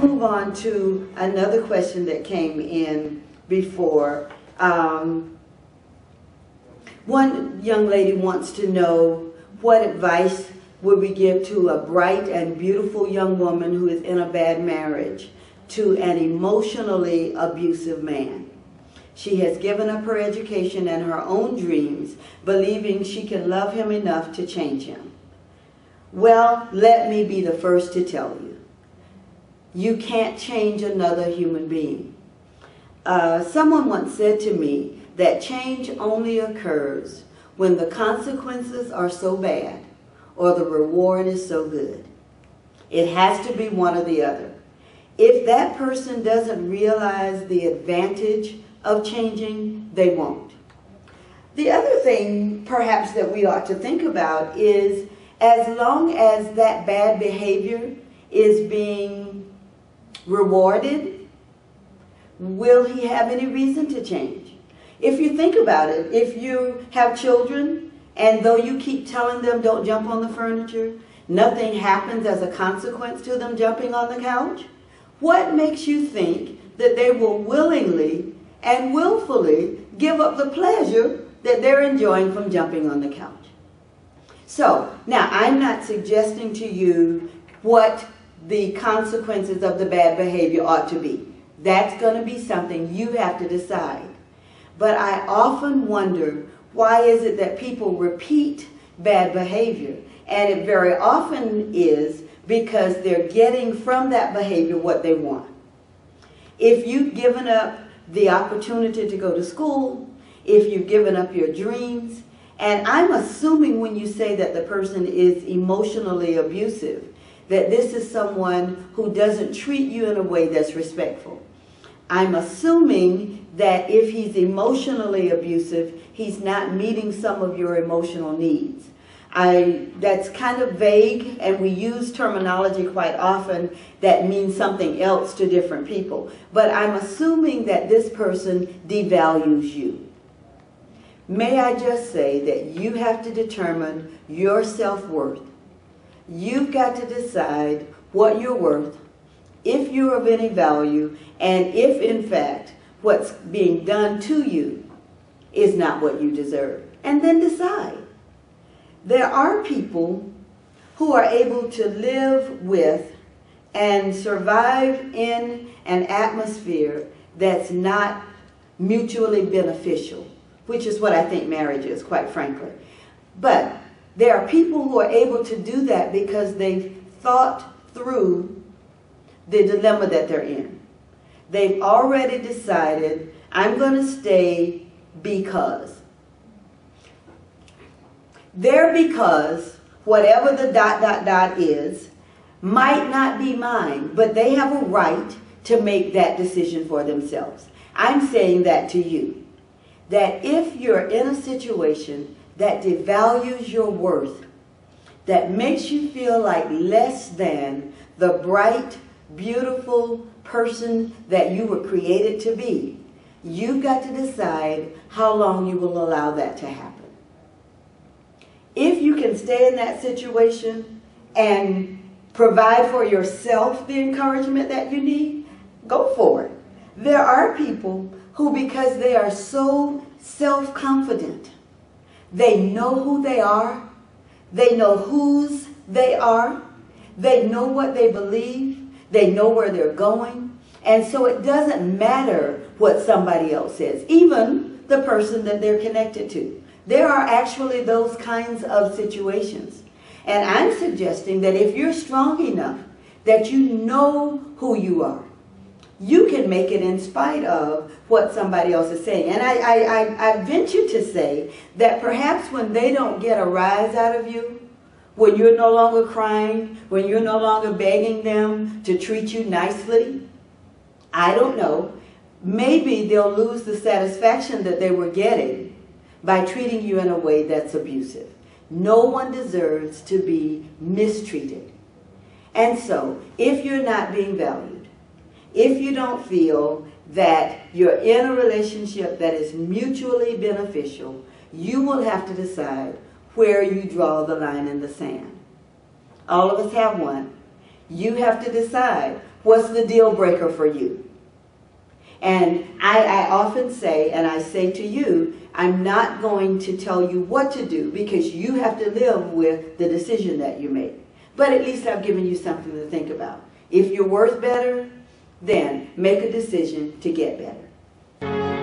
move on to another question that came in before. One young lady wants to know, what advice would we give to a bright and beautiful young woman who is in a bad marriage to an emotionally abusive man? She has given up her education and her own dreams, believing she can love him enough to change him. Well, let me be the first to tell you, you can't change another human being. Someone once said to me that change only occurs when the consequences are so bad or the reward is so good. It has to be one or the other. If that person doesn't realize the advantage of changing, they won't. The other thing perhaps that we ought to think about is, as long as that bad behavior is being rewarded, will he have any reason to change? If you think about it, if you have children and though you keep telling them don't jump on the furniture, nothing happens as a consequence to them jumping on the couch, what makes you think that they will willingly and willfully give up the pleasure that they're enjoying from jumping on the couch? So, now I'm not suggesting to you what the consequences of the bad behavior ought to be. That's going to be something you have to decide. But I often wonder, why is it that people repeat bad behavior? And it very often is because they're getting from that behavior what they want. If you've given up the opportunity to go to school, if you've given up your dreams, and I'm assuming when you say that the person is emotionally abusive, that this is someone who doesn't treat you in a way that's respectful. I'm assuming that if he's emotionally abusive, he's not meeting some of your emotional needs. That's kind of vague, and we use terminology quite often that means something else to different people. But I'm assuming that this person devalues you. May I just say that you have to determine your self-worth. You've got to decide what you're worth, if you're of any value, and if, in fact, what's being done to you is not what you deserve. And then decide. There are people who are able to live with and survive in an atmosphere that's not mutually beneficial, which is what I think marriage is, quite frankly. But there are people who are able to do that because they've thought through the dilemma that they're in. They've already decided, I'm going to stay because. Their because, whatever the ... is, might not be mine, but they have a right to make that decision for themselves. I'm saying that to you, that if you're in a situation that devalues your worth, that makes you feel like less than the bright, beautiful person that you were created to be, you've got to decide how long you will allow that to happen. If you can stay in that situation and provide for yourself the encouragement that you need, go for it. There are people who, because they are so self-confident, they know who they are, they know whose they are, they know what they believe, they know where they're going, and so it doesn't matter what somebody else says, even the person that they're connected to. There are actually those kinds of situations. And I'm suggesting that if you're strong enough that you know who you are, you can make it in spite of what somebody else is saying. And I venture to say that perhaps when they don't get a rise out of you, when you're no longer crying, when you're no longer begging them to treat you nicely, I don't know, maybe they'll lose the satisfaction that they were getting by treating you in a way that's abusive. No one deserves to be mistreated. And so, if you're not being valued, if you don't feel that you're in a relationship that is mutually beneficial, you will have to decide where you draw the line in the sand. All of us have one. You have to decide What's the deal breaker for you? And I often say, and I say to you, I'm not going to tell you what to do because you have to live with the decision that you make. But at least I've given you something to think about. If you're worth better, then make a decision to get better.